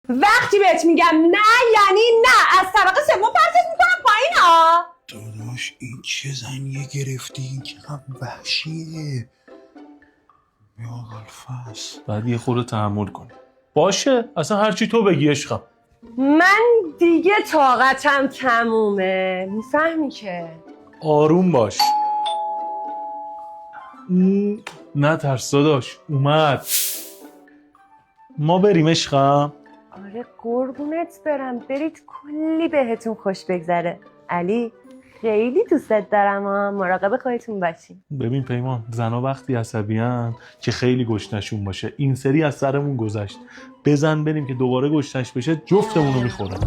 وقتی بهت میگم نه یعنی نه. از طبقه سوم پرتت میکنم پایین ها. داداش این چه زنیه گرفتی؟ این چقدر وحشیه. یا الفاس بعد یه خورده تحمل کنی. باشه اصلا هرچی تو بگی عشقم. من دیگه طاقتم تمومه، میفهمی که. آروم باش. نه ترس داداش اومد. ما بریم عشقم. آره قربونت برم، برید کلی بهتون خوش بگذره. علی خیلی دوستت دارم ها، مراقب خودتون باشین. ببین پیمان، زنا وقتی عصبیان که خیلی گشنشون باشه. این سری از سرمون گذشت. بزن بریم که دوباره گشنش بشه جفتمونو میخورن.